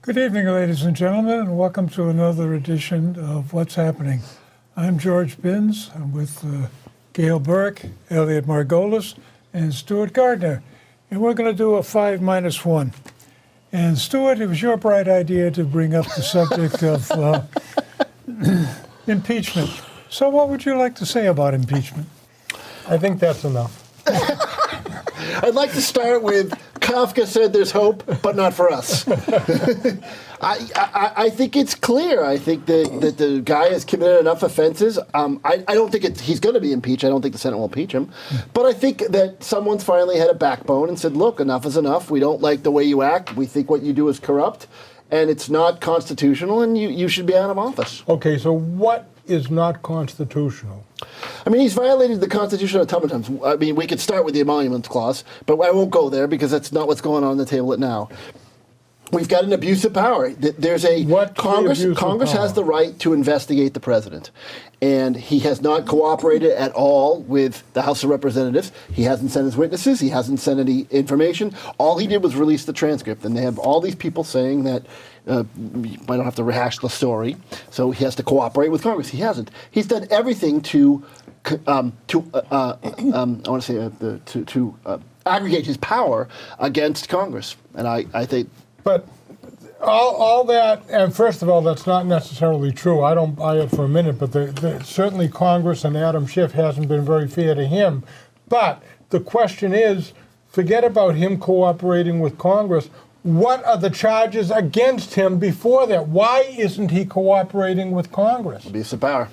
Good evening, ladies and gentlemen, and welcome to another edition of What's Happening. I'm George Binns. I'm with Gail Burke, Elliot Margolis, and Stuart Gardner. And we're going to do a 5-1. And Stuart, it was your bright idea to bring up the subject of impeachment. So what would you like to say about impeachment? I think that's enough. I'd like to start with Kafka said there's hope, but not for us. I think it's clear. I think that the guy has committed enough offenses. I don't think he's going to be impeached. I don't think the Senate will impeach him. But I think that someone's finally had a backbone and said, look, enough is enough. We don't like the way you act. We think what you do is corrupt, and it's not constitutional, and you should be out of office. Okay, so what is not constitutional? I mean, he's violated the Constitution a ton of times. I mean, we could start with the Emoluments Clause, but I won't go there because that's not what's going on the table now. We've got an abuse of power. There's Congress has the right to investigate the president, and he has not cooperated at all with the House of Representatives. He hasn't sent his witnesses. He hasn't sent any information. All he did was release the transcript, and they have all these people saying that I don't have to rehash the story. So he has to cooperate with Congress. He hasn't. He's done everything to aggregate his power against Congress, and I think. But all that, and first of all, that's not necessarily true. I don't buy it for a minute, but certainly Congress and Adam Schiff hasn't been very fair to him. But the question is, forget about him cooperating with Congress. What are the charges against him before that? Why isn't he cooperating with Congress? Abuse of power.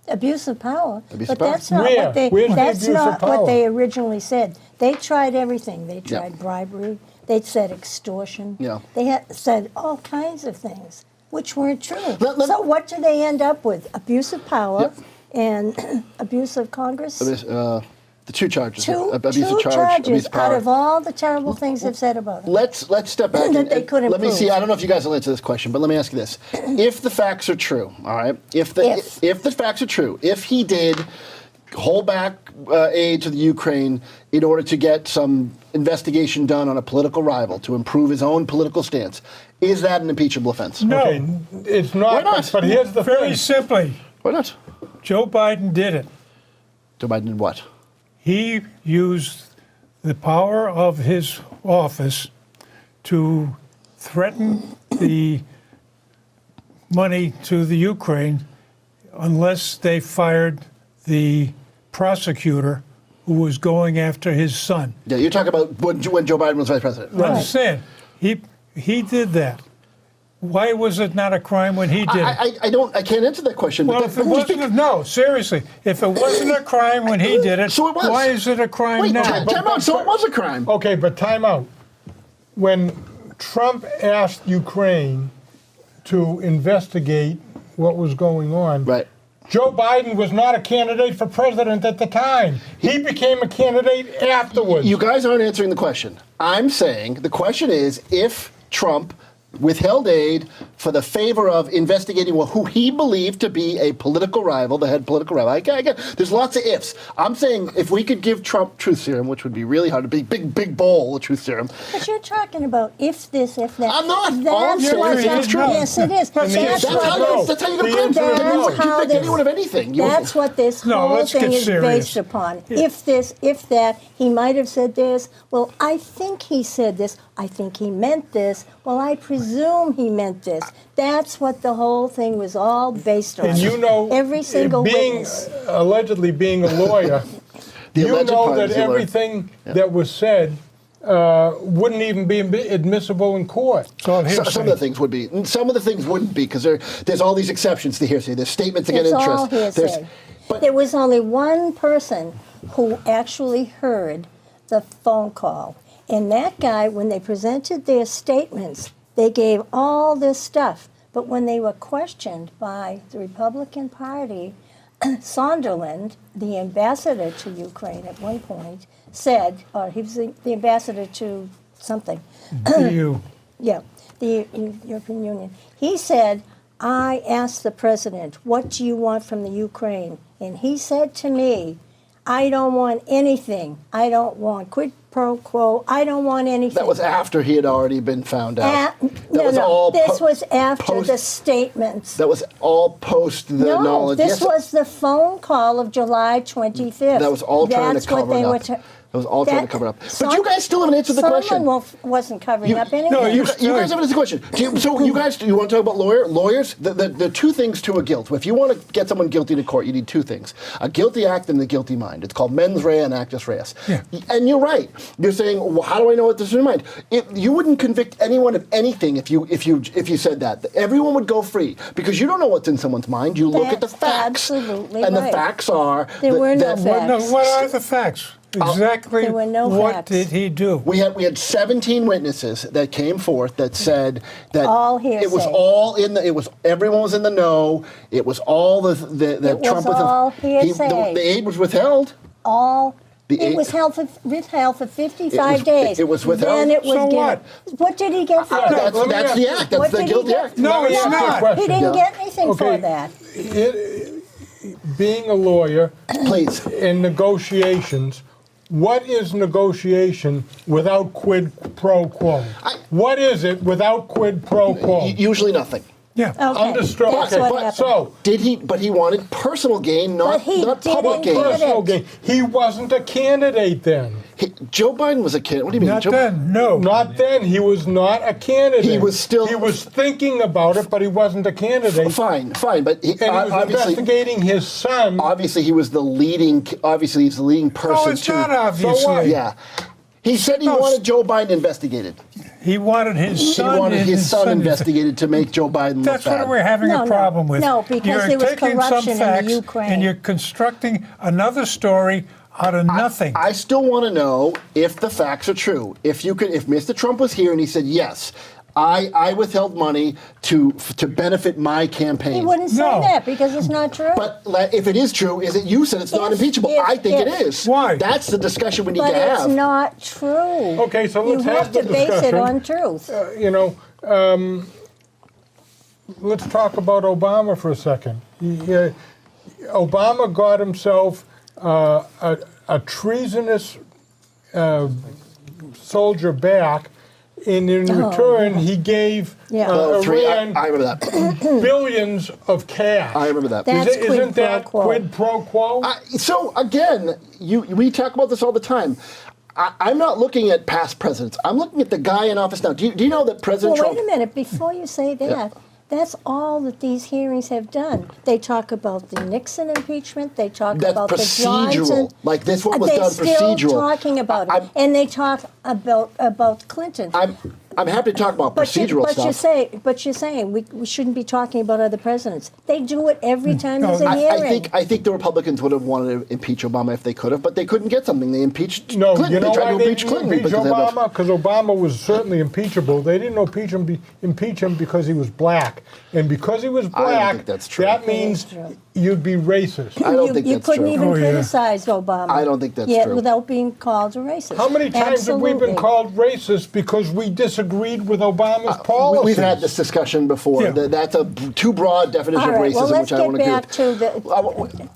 Abuse of power. Abuse but of power. that's not Where? what they. Where's the that's abuse not of power? what they originally said. They tried everything. They tried Yeah. bribery. They said extortion. Yeah. They said all kinds of things, which weren't true. Let- So what do they end up with? Abuse of power Yep. and abuse of Congress. The two charges. Two abuse of charge, charges abuse of power. out of all the terrible things they've said about him. Let's step back. That they couldn't let me prove. see. I don't know if you guys will answer this question, but let me ask you this: if the facts are true, all right. If the facts are true, if he did hold back aid to the Ukraine in order to get some investigation done on a political rival to improve his own political stance, is that an impeachable offense? No. Okay, it's not. Why not? But here's the Very thing. simply, Why not? Joe Biden did it. Joe Biden did what? He used the power of his office to threaten the money to the Ukraine unless they fired the prosecutor who was going after his son. Yeah, you're talking about when Joe Biden was vice president. I understand. He did that. Why was it not a crime when he did it? I can't answer that question. Well, but if it wasn't, no, seriously, if it wasn't a crime when he did it, So it was. why is it a crime Wait, now? time out. So it was a crime. Okay, but time out. When Trump asked Ukraine to investigate what was going on, Right. Joe Biden was not a candidate for president at the time. He became a candidate afterwards. You guys aren't answering the question. I'm saying the question is if Trump withheld aid for the favor of investigating who he believed to be a political rival, the head political rival. I get, there's lots of ifs. I'm saying if we could give Trump truth serum, which would be really hard, a big bowl of truth serum. But you're talking about if this, if that. I'm not. All I'm That's saying what is it's true. Yes, it is. That's That's how what That's how you The can answer is no. convict anyone of anything. That's what this No, whole let's thing get is serious. based upon. If this, if that, he might have said this. Well, I think he said this. I think he meant this. Well, I presume he meant this. That's what the whole thing was all based on. And you know, every single witness. allegedly being a lawyer, The you alleged know part that is the lawyer. everything that was said wouldn't even be admissible in court. So Some of the things would be. Some of the things wouldn't be because there's all these exceptions to hearsay. There's statements against It's interest. all hearsay. But There was only one person who actually heard the phone call. And that guy, when they presented their statements, they gave all this stuff. But when they were questioned by the Republican Party, Sonderland, the ambassador to Ukraine at one point, said, or he was the ambassador to something. EU. Yeah, the European Union. He said, I asked the president, what do you want from the Ukraine? And he said to me, I don't want anything. I don't want quid pro quo. I don't want anything. That was after he had already been found out. This was after the statements. That was all post the knowledge. This was the phone call of July 25th. That was all trying to cover it up. That was all trying to cover it up. But you guys still haven't answered the question. Someone wasn't covering up anything. No, you guys haven't answered the question. So you guys, you want to talk about lawyers? The two things to a guilt. If you want to get someone guilty to court, you need two things: a guilty act and the guilty mind. It's called mens rea and actus reus. Yeah. And you're right. You're saying, well, how do I know what this is in mind? You wouldn't convict anyone of anything if you said that. Everyone would go free because you don't know what's in someone's mind. You look at the facts. Absolutely and right. the facts are There were no facts. What are the facts? Exactly There were no what facts. did he do? We had 17 witnesses that came forth that said that All hearsay. it was all everyone was in the know. It was all the It Trump was all hearsay. the aid was withheld. It was withheld for 55 It days. was withheld. Then it was So given. what? What did he get for That's that? the act. That's What the did he guilty get? act. No, it's not. He didn't get anything for Okay. that. Being a lawyer Please. in negotiations, what is negotiation without quid pro quo? What is it without quid pro quo? Usually nothing. Yeah. Okay. Understood. That's Okay, what but happened. so But he wanted personal gain, not he public didn't gain. get it. personal gain. He wasn't a candidate then. Joe Biden was a candidate. What do you mean? Not Joe, then. No. Not then. He was not a candidate. He was still- He was thinking about it, but he wasn't a candidate. Fine, but he, And he was obviously, investigating his son. obviously he was the leading. Obviously, he's the leading person No, it's to. not obviously. So what? Yeah, he said he No, wanted Joe Biden investigated. He wanted his He son. wanted and his son investigated to make Joe Biden look That's bad. what we're having No, a problem with. no, because you're there was taking corruption some in the facts Ukraine. and you're constructing another story out of nothing. I still want to know if the facts are true. If Mr. Trump was here and he said yes, I withheld money to benefit my campaign. He wouldn't say No. that because it's not true. But if it is true, is it you said it's not If- impeachable? if- I think it if. is. Why? That's the discussion we need But to it's have. not true. Okay, so let's you have to the base it discussion. on truth. Let's talk about Obama for a second. Obama got himself a treasonous soldier back, and in return he gave Yeah. Iran I remember that. billions of cash. I remember that. That's Isn't quid that pro quo. quid pro quo? So again, we talk about this all the time. I'm not looking at past presidents. I'm looking at the guy in office now. Do you know that President Well, Trump? wait a minute. Before you say that, that's all that these hearings have done. They talk about the Nixon impeachment. They talk That's about the procedural. Johnson. Like this one was They're done still procedural. talking about it, and they talk about Clinton. I'm happy to talk about procedural stuff. But you're saying we shouldn't be talking about other presidents. They do it every time there's a hearing. I think the Republicans would have wanted to impeach Obama if they could have, but they couldn't get something. They impeached No, Clinton. you know they tried why to they impeach Clinton impeached because they had Obama? Because Obama was certainly impeachable. They didn't impeach him because he was black, and because he was I don't black, think that's true. that means That is true. you'd be racist. I don't think you that's couldn't true. even Oh, yeah. criticize Obama. I don't think that's yet true. without being called a racist. How many times have we been Absolutely. called racist because we disagreed with Obama's policies? We've had this discussion before. Yeah. That's a too broad definition All of right, racism, well, let's which I get don't agree back with. to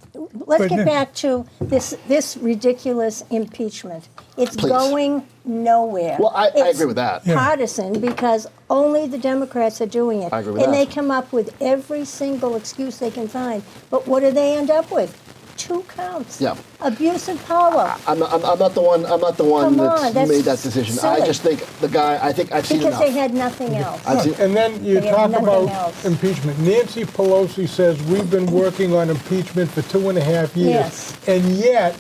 let's But get no. back to this ridiculous impeachment. It's Please. going nowhere. Well, I It's agree with that. Yeah. partisan because only the Democrats are doing it. I agree with and that. they come up with every single excuse they can find. But what do they end up with? 2 counts. Yeah. Abuse of power. I'm not the one. I'm not the one Come that's on, that's made that decision. I silly. just think the guy. I think I've seen Because enough. they had nothing else. I've seen, And then you They have talk nothing about else. impeachment. Nancy Pelosi says we've been working on impeachment for 2.5 years. Yes. And yet,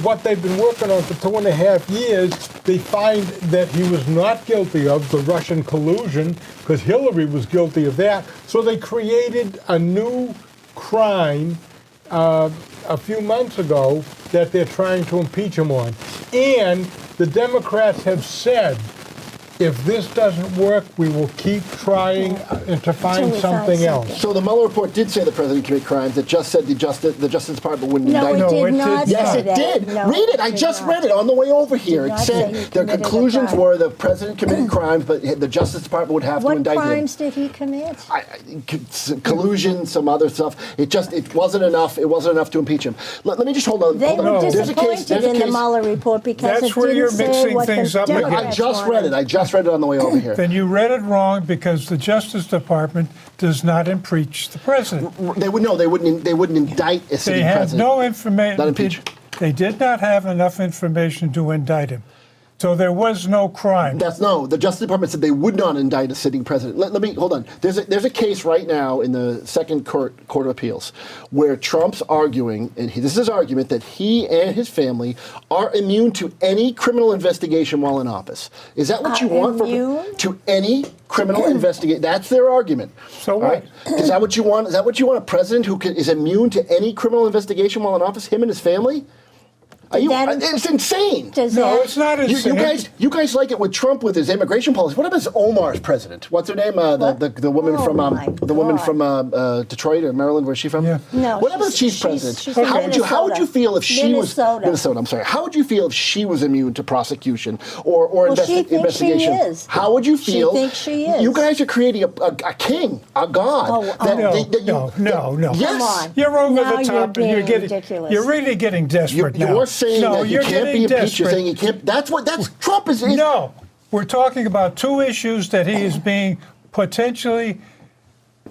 what they've been working on for 2.5 years, they find that he was not guilty of the Russian collusion, because Hillary was guilty of that. So they created a new crime a few months ago that they're trying to impeach him on. And the Democrats have said if this doesn't work, we will keep trying to find Until we find something else. something. So the Mueller report did say the president committed crimes. It just said the Justice Department wouldn't No, indict it him. did not Yes, say it that. did. No, Read it. I did just not. read it on the way over here. Did It not say said he their committed a conclusions crime. were the president committed crimes, but the Justice Department would have to What indict crimes him. did he commit? Collusion, some other stuff. It wasn't enough. It wasn't enough to impeach him. Let me just hold on. They hold on. were There's a disappointed there's a in the case- Mueller report because That's it where didn't you're say mixing what things the up again. Democrats I just read wanted. it. I just read it on the way over here. Then you read it wrong because the Justice Department does not impeach the president. They would no. They wouldn't indict a They sitting have president. no Not information. impeach. They did not have enough information to indict him. So there was no crime. The Justice Department said they would not indict a sitting president. Let me hold on. There's a case right now in the Second Court of Appeals where Trump's arguing, and this is his argument, that he and his family are immune to any criminal investigation while in office. Is that what you want immune? to any criminal investigation? That's their argument. So All what? right? Is that what you want? Is that what you want? A president who is immune to any criminal investigation while in office? Him and his family? It's insane. Does No, that, it's not You insane. guys like it with Trump with his immigration policy. What about his Omar's president? What's her name? The woman Oh, from my God. Detroit or Maryland? Where's she from? Yeah. No, What about if she's she's president? from How would you Minnesota. feel if she Minnesota. was Minnesota? I'm sorry. How would you feel if she was immune to prosecution or she thinks investigation? she is. How would you She feel? thinks she is. You guys are creating a king, a god. No. Yes. Come on. You're over Now the top, you're and being you're getting. ridiculous. You're really getting desperate now. You're saying no, that you you're can't be getting impeached. You're desperate. saying you can't. That's Trump is. No, we're talking about two issues that he is being potentially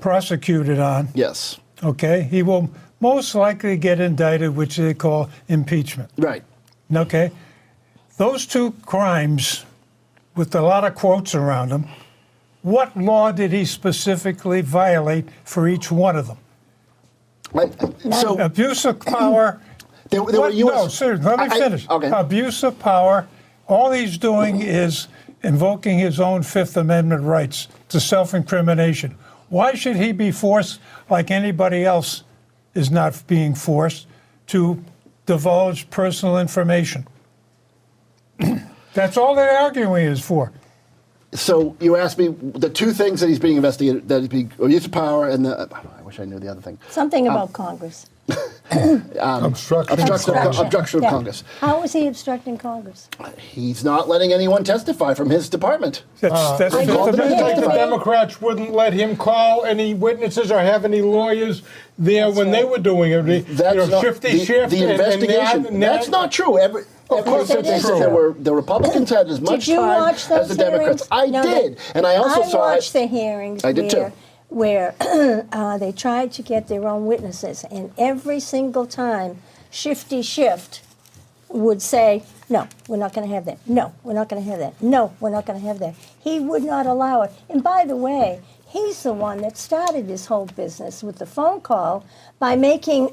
prosecuted on. Yes. Okay, he will most likely get indicted, which they call impeachment. Right. Okay, those two crimes, with a lot of quotes around them, what law did he specifically violate for each one of them? Right. So Abuse of power. There were What? US No, sir, let me finish. Okay. Abuse of power. All he's doing is invoking his own Fifth Amendment rights to self-incrimination. Why should he be forced, like anybody else is not being forced, to divulge personal information? That's all that arguing is for. So you asked me the two things that he's being investigated, that he's being abuse of power and I wish I knew the other thing. something about Congress. Obstruction. Obstruction of Yeah. Congress. How is he obstructing Congress? He's not letting anyone testify from his department. That's I Fifth called It's them Amendment. like the Yeah. Democrats wouldn't let him call any witnesses or have any lawyers there when they were doing it. That's not Shifty shift. the investigation. and that's not true. Of course They it's said true. the Republicans had as much Did you time watch those as the Democrats. hearings? I No, did, and I also saw watched it. the hearings I did too. where they tried to get their own witnesses, and every single time, Shifty Shift would say, "No, we're not going to have that. No, we're not going to have that. No, we're not going to have that." He would not allow it. And by the way, he's the one that started this whole business with the phone call by making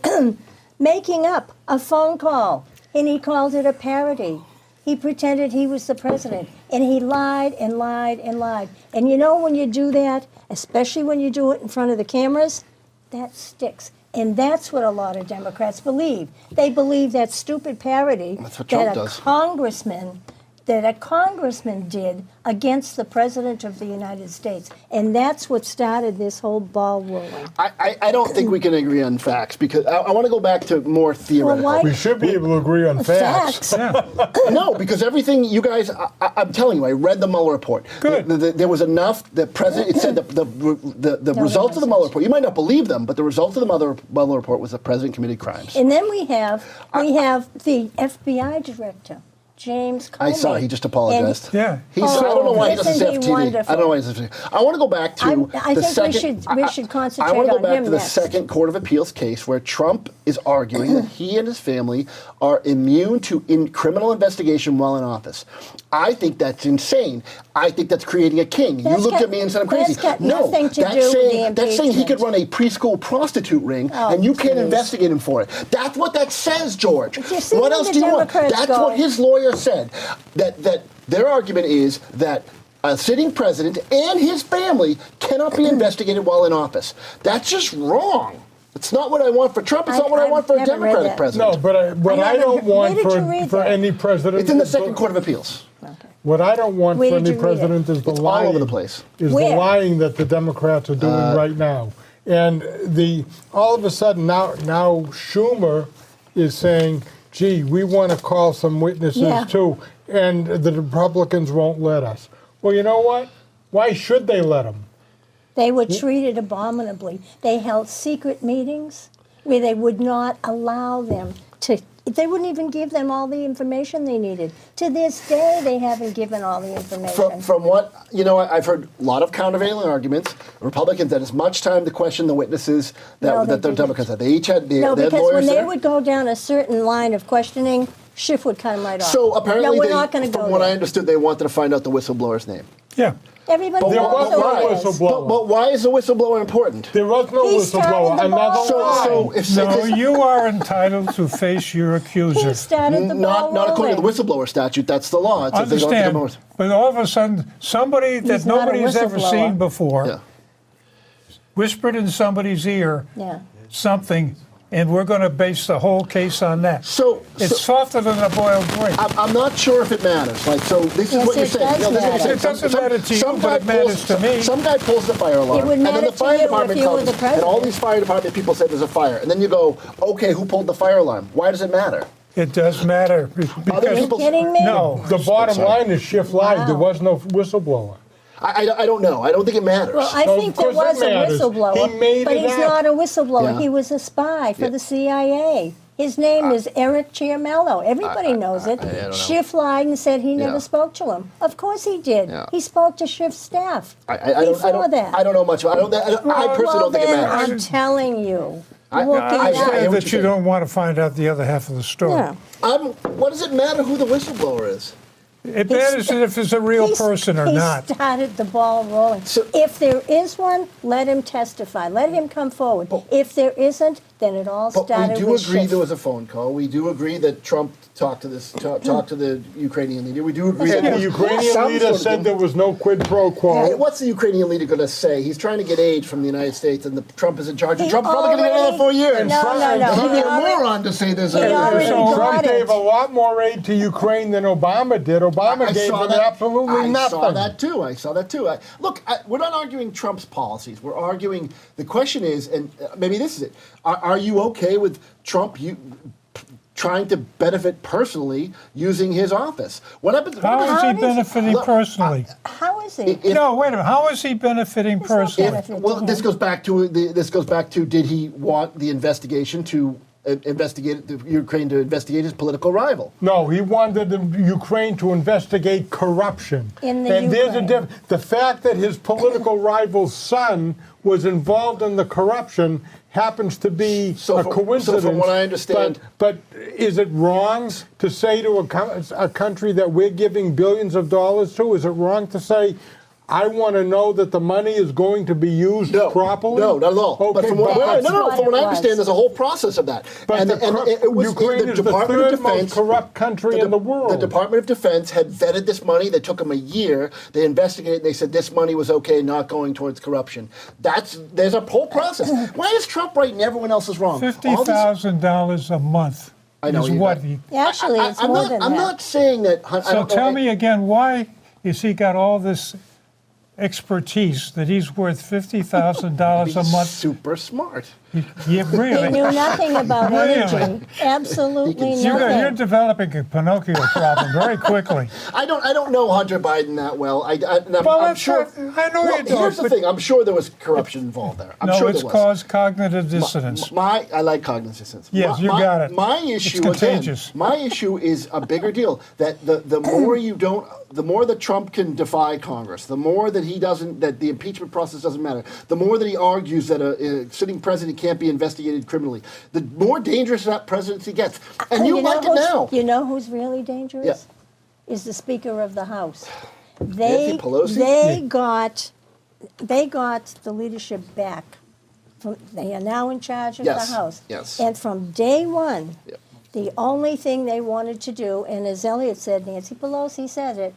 up a phone call, and he called it a parody. He pretended he was the president, and he lied and lied and lied. And you know when you do that, especially when you do it in front of the cameras, that sticks. And that's what a lot of Democrats believe. They believe that stupid parody That's what Trump that does. a congressman did against the president of the United States. And that's what started this whole ball rolling. I don't think we can agree on facts because I want to go back to more theoretical. why- We should be able to agree on facts. No, because everything you guys, I'm telling you, I read the Mueller report. Good. There was enough. The president, it said the results of the Mueller report. You might not believe them, but the result of the Mueller report was the president committed crimes. And then we have the FBI director, James Comey. I saw he just apologized. Yeah. I don't know why he doesn't say Isn't he FTV. wonderful? I don't know why he doesn't. I want to go back to I the think second. we should concentrate I want to go on back him to the next. Second Court of Appeals case where Trump is arguing that he and his family are immune to criminal investigation while in office. I think that's insane. I think that's creating a king. You That's looked got- at me and said I'm crazy. that's got No, nothing to that's do with saying the that's saying he could impeachment. run a preschool prostitute ring Oh, and you can't please. investigate him for it. That's what that says, George. But you see What where else the do you want? Democrats That's go. what his lawyer said. That their argument is that a sitting president and his family cannot be investigated while in office. That's just wrong. It's not what I want for Trump. It's not what I want for a I've never read Democratic that. president. No, but what I never- don't where want did you read for that? any president. It's in the Second Court of Appeals. Okay. What I don't want Where for did any you read it? president is the It's all lying. over the place. Is the Where? lying that the Democrats are doing right now. And all of a sudden now Schumer is saying, gee, we want to call some witnesses Yeah. too, and the Republicans won't let us. Well, you know what? Why should they let them? They were treated abominably. They held secret meetings where they would not allow them to, they wouldn't even give them all the information they needed. To this day, they haven't given all the information. From what, I've heard a lot of countervailing arguments. Republicans had as much time to question the witnesses No, they that the didn't. Democrats had. They each had, they No, had because lawyers when they there. would go down a certain line of questioning, Schiff would cut them right off. So apparently, no, we're not going to go from what I there. understood, they wanted to find out the whistleblower's name. Yeah. Everybody There knows was who no it is. whistleblower. But why is the whistleblower important? There was no He started whistleblower. the ball Another lie. So if No, you are entitled to face your accuser. He started the ball not according to the rolling. whistleblower statute, that's the law. It says they don't have to Understand, come over. but all of a sudden, somebody that He's not a nobody has ever whistleblower. seen before Yeah. whispered in somebody's ear Yeah. something, and we're going to base the whole case on that. It's softer than a boiled grape. I'm not sure if it matters. Like, so this is Yes, what you're it saying. does This is what you're matter. saying. It doesn't matter to you, some but guy it matters to me. Some guy pulls the fire alarm, It would and then matter the to fire you if department you were comes, the and president. all these fire department people say there's a fire, and then you go, okay, who pulled the fire alarm? Why does it matter? It does matter. Other Are you people. kidding me? No. The bottom Sorry. line is Schiff lied. There Wow. was no whistleblower. I don't know. I don't think it matters. Well, I No, think of there course was it a matters. whistleblower, He made but it he's up. not a whistleblower. Yeah. He was a spy for Yeah. the CIA. His name is Eric Ciamello. Everybody knows it. I don't know. Schiff lied and said he never Yeah. spoke to him. Of course he did. Yeah. He spoke to Schiff's staff I don't know much. I personally well, don't think it then matters. I'm telling you. I- Look I- it I up. Understand hear what that you're you saying. don't want to find out the other half of the story. Yeah. What does it matter who the whistleblower is? It matters if it's a real person or not. He started the ball rolling. So- If there is one, let him testify. Let him come forward. If there isn't, then it all But started we do with agree Schiff. there was a phone call. We do agree that Trump talked to the Ukrainian leader. We do agree And that the Ukrainian some leader sort of said thing. there was no quid pro Hey, quo. what's the Ukrainian leader going to say? He's trying to get aid from the United States, and Trump is in charge. And He Trump's probably going to get another already- 4 years. No, no, no. He'd be He a already- moron to say there's he already a. got Trump it. gave a lot more aid to Ukraine than Obama did. Obama gave them absolutely nothing. I saw that too. We're not arguing Trump's policies. We're arguing the question is, and maybe this is it. Are you okay with Trump trying to benefit personally using his office? What happens? How is he How does- benefiting Look, personally? How is he? No, wait a minute. How is he benefiting not personally? benefit. Well, this goes back to did he want the investigation to investigate the Ukraine to investigate his political rival? No, he wanted Ukraine to investigate corruption. In the and there's Ukraine. the fact that his political rival's son was involved in the corruption happens to be a coincidence. So from what I understand, but is it wrong to say to a country that we're giving billions of dollars to? Is it wrong to say, I want to know that the money is going to be used properly? No, not at all. Okay, but from what, That's from what I what it understand, was. there's a whole process of that. But Ukraine is the third most corrupt country in the world. The Department of Defense had vetted this money. They took them a year. They investigated. And they said this money was okay, not going towards corruption. There's a whole process. Why is Trump right and everyone else is wrong? $50,000 a month I know, is you what got- he. Actually, it's more than that. I'm not saying that. So tell me again, why is he got all this expertise that he's worth $50,000 a month? Super smart. Yeah, He really. knew nothing about Really? energy. Absolutely You're nothing. developing a Pinocchio problem very quickly. I don't know Hunter Biden that well. I'm Well, sure. I know Well, you don't. here's the but- thing. I'm sure there was corruption involved there. I'm no, sure it's there was. caused cognitive dissonance. I like cognitive dissonance. Yes, you got it. My issue It's contagious. Again, my issue is a bigger deal. That the more the more that Trump can defy Congress, the more that that the impeachment process doesn't matter, the more that he argues that a sitting president can't be investigated criminally, the more dangerous that presidency gets. And you like it now. You know who's really dangerous? Yeah. Is the Speaker of the House. Nancy Pelosi? They got the leadership back. They are now in charge of Yes, the House. yes. And from day one, Yep. the only thing they wanted to do, and as Elliot said, Nancy Pelosi said it,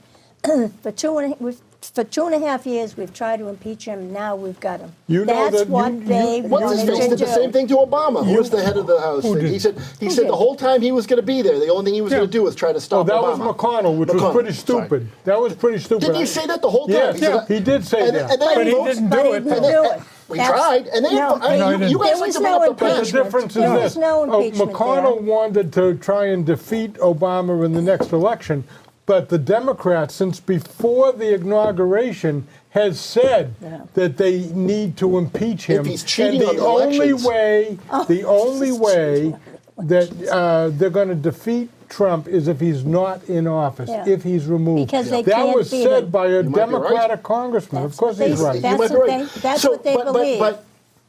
For 2.5 years, we've tried to impeach him. Now we've got him. You know That's that what you- they What's his wanted face to did do. the same thing to Obama, who was the head of the House. Who did? He said did? the whole time he was going to be there, the only thing he was Yeah. going to do was try to Oh, stop that Obama. was McConnell, which was McConnell, pretty sorry. stupid. That was pretty stupid. Didn't he say that the whole time? Yes, said that- he did say and, that. And then But he votes- didn't But do he it, didn't though. do it. We That's- tried, and then no. I mean, No, he you didn't. guys There like was to no bring up the But the impeachment. difference is There this. was no impeachment McConnell there. wanted to try and defeat Obama in the next election, but the Democrats, since before the inauguration, has said that they need to impeach him. If he's cheating and on the the only elections. way, the only he's way that they're going to defeat Trump is if he's not in office, Yeah. if he's removed. Because they that can't was beat said him. by a might be right. Democratic congressman. That's Of course what he's they right. say. That's might be what right. that's what they believe.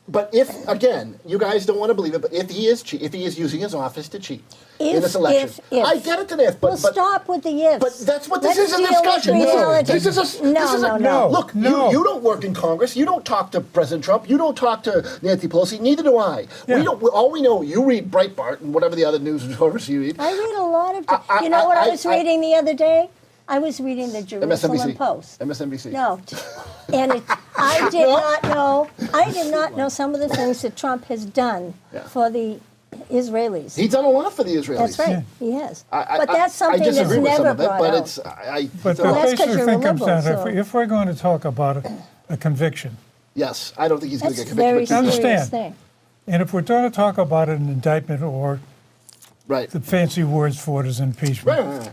But if again, you guys don't want to believe it, but if he is using his office to cheat in this election, if. I get it to if, but Well, stop with the ifs. But that's what this Let's is a deal with discussion. reality. This is a No. Look, No. You don't work in Congress. You don't talk to President Trump. You don't talk to Nancy Pelosi. Neither do I. Yeah. We don't. All we know, you read Breitbart and whatever the other news sources you read. I read a lot of. You know what I was reading the other day? I was reading the Jerusalem MSNBC. Post. MSNBC. No, and I did not know. I did not know some of the things that Trump has done Yeah. for the Israelis. He's done a lot for the Israelis. That's right. Yeah. He has. I- but that's something I that's disagree with some never of it, brought but out. it's. But the Well, that's 'cause basic you're a thing comes liberal, down to, so- if we're going to talk about a conviction, yes, I don't think he's going to That's get a very convicted. I serious understand. thing. and if we're going to talk about an indictment or Right. the fancy words for it is impeachment, Right.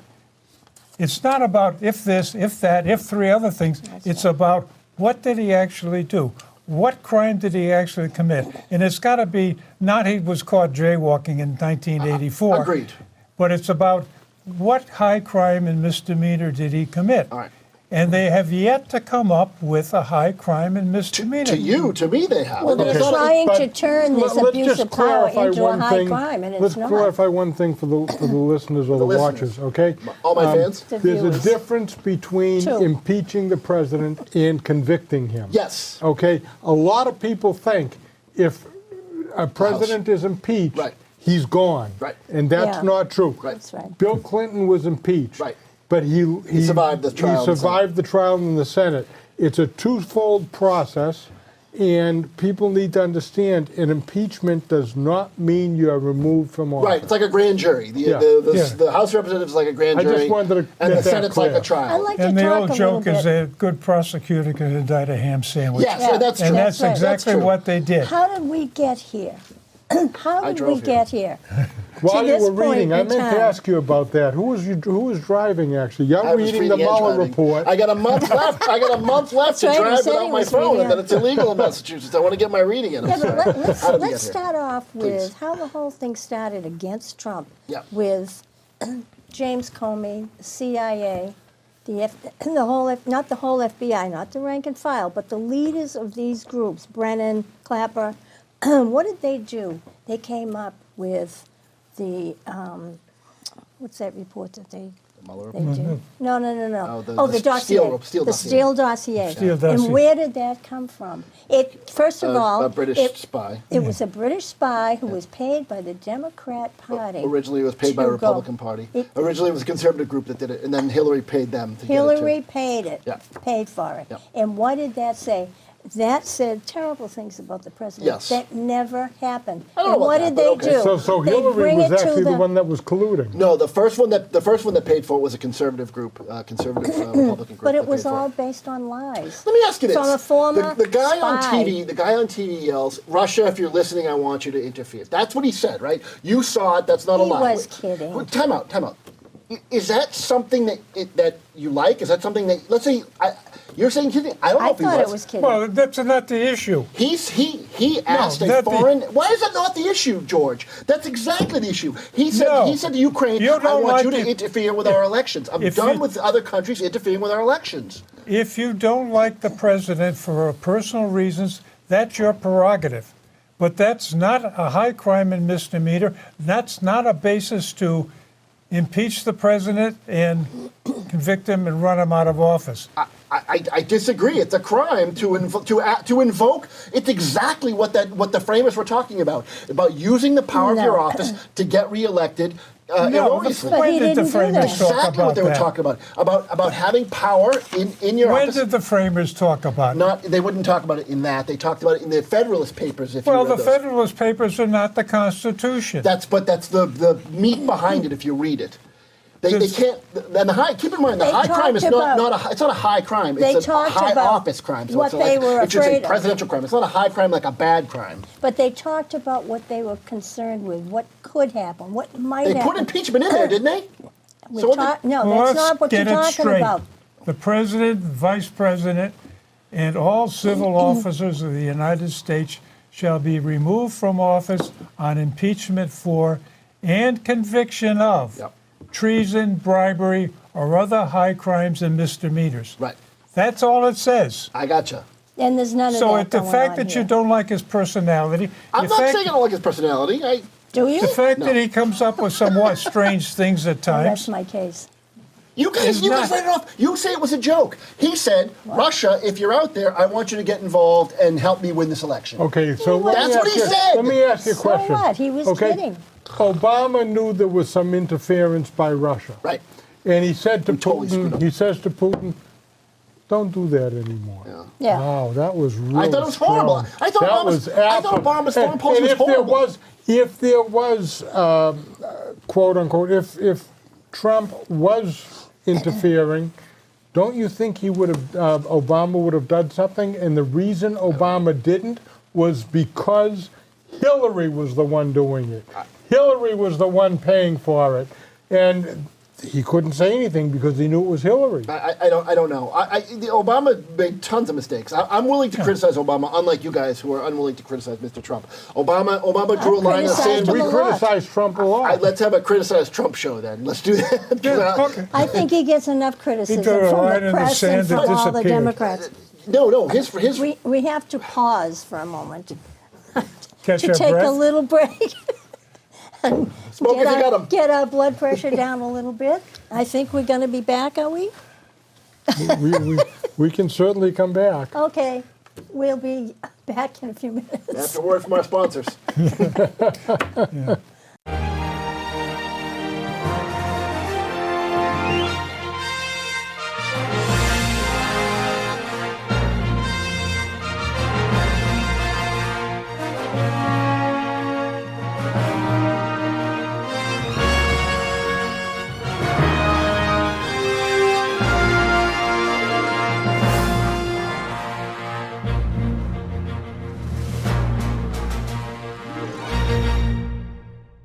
it's not about if this, if that, if three other things. It's about what did he actually do? What crime did he actually commit? And it's got to be not he was caught jaywalking in 1984. Agreed. But it's about what high crime and misdemeanor did he commit? All right. And they have yet to come up with a high crime and misdemeanor. To me, they have. Well, they're It's not- trying to But turn this let's abuse just of power clarify into a one high thing. crime, and Let's it's not. clarify one thing for the listeners or the listeners. watchers, okay? All my fans? The There's a viewers. difference between Two. impeaching the president and convicting him. Yes. Okay? A lot of people think if a president is impeached, Right. he's gone. Right. And that's Yeah. not true. Right. That's right. Bill Clinton was impeached. Right. But he survived the trial in He the survived the trial in the Senate. It's a twofold process, and people need to understand an impeachment does not mean you are removed from office. Right, it's like a grand jury. The, Yeah. the, the, Yeah. the House of Representatives is like a grand I jury, just wanted to and get the that Senate's like clear. a trial. I'd like And to the talk old a little joke is bit. a good prosecutor could indict a ham sandwich. Yes, Yeah. that's true. And that's right. exactly true. what they did. How did we get here? How I did drove we here. get here? While To you this were reading, point I in meant to time. ask you about that. Who was driving actually? You're I was reading the and Mueller driving. report. I got a month left. I got a month left to That's right, he drive said he without my was phone, reading and then it. it's illegal in Massachusetts. I want to get my reading in. Yeah, but How did we get let's here? start off Please. with how the whole thing started against Trump. Yeah. With James Comey, the CIA, the whole not the whole FBI, not the rank and file, but the leaders of these groups, Brennan, Clapper. What did they do? They came up with the what's that report that they Mueller they report? do? No. Oh, The the dossier. Steele the dossier. Steele dossier. Steele dossier. And where did that come from? It first of all, a British it- spy. It was a British spy who was paid by the Democrat Party. Originally, it was paid by to the go. Republican Party. It- Originally, it was a conservative group that did it, and then Hillary paid them to Hillary get it paid it, Yeah. paid for it. Yeah. And what did that say? That said terrible things about the president. Yes. That never happened. I don't And know what about did that, they but okay. do? So They Hillary bring was it to actually the one that was colluding. to. No, the first one that paid for it was a conservative group, conservative Republican group. But that it was paid for all based on lies. Let me ask you this: From a former the guy on spy. TV, the guy on TV yells, "Russia, if you're listening, I want you to interfere." That's what he said, right? You saw it. That's not a He lie. was kidding. Wait, time out. Is that something that you like? Is that something that, let's say, you're saying kidding? I don't know I if he thought was. it was kidding. Well, that's not the issue. He asked a that the- foreign. Why is that not the issue, George? That's exactly the issue. He said No. he said to Ukraine, You "I don't want like you to it. interfere with our elections. I'm if done you- with other countries interfering with our elections." If you don't like the president for personal reasons, that's your prerogative. But that's not a high crime and misdemeanor. That's not a basis to impeach the president and convict him and run him out of office. I disagree. It's a crime to invoke. It's exactly what the framers were talking about using the power of your No. office to get reelected No, erroneously. But when he did the didn't do framers that. talk Exactly about what they were that? talking about having power in your When office. did the framers talk about it? They wouldn't talk about it in that. They talked about it in the Federalist Papers. If Well, you read the those. Federalist Papers are not the Constitution. That's the meat behind it. If you read it, they This- can't. And keep in mind the They high crime is talked about- it's not a high crime. They It's a talked high about office crime. So what it's they were it should say afraid of. presidential crime. It's not a high crime like a bad crime. But they talked about what they were concerned with, what could happen, what might They happen. put impeachment in there, didn't they? We So what talk- no, Well, that's let's not what you're get it talking straight. about. The president, vice president, and all civil officers of the United States shall be removed from office on impeachment for and conviction of Yep. treason, bribery, or other high crimes and misdemeanors. Right. That's all it says. I gotcha. And there's none of So that the going fact on that here. you don't like his personality, I'm the not fact, saying I don't like his personality. Do you? the fact No. that he comes up with somewhat strange things at Well, that's times. my case. You guys It's read it off. You say it was a joke. He said, Russia, if you're out there, I want you to get involved and help me win this election. Okay, so let That's me what ask he you, said. Let me ask you a So question. what? He was okay? kidding. Obama knew there was some interference by Russia. Right. And he said to We totally screwed Putin, up. he says to Putin, don't do that anymore. Yeah. Wow, that was really I thought it was horrible. strong. I thought that Obama's- was I thought absolute- Obama's foreign policy and was if there horrible. if there was quote unquote, if Trump was interfering, don't you think he would have Obama would have done something? And the reason Obama didn't was because Hillary was the one doing it. Hillary was the one paying for it, and he couldn't say anything because he knew it was Hillary. I don't know. Obama made tons of mistakes. I'm willing to criticize Obama, unlike you guys who are unwilling to criticize Mr. Trump. Obama drew a line in the criticized sand. him We a lot. criticize Trump a lot. Let's have a criticize Trump show then. Let's do that. Yeah, okay. I think he gets enough criticism drew a from line in the the press sand and that from all the disappeared. Democrats. No, his We have to pause for a moment Catch to your take breath. a little break. And Smoke if you got 'em. get our blood pressure down a little bit. I think we're going to be back, are we? we can certainly come back. Okay, we'll be back in a few minutes. After word from our sponsors. Yeah.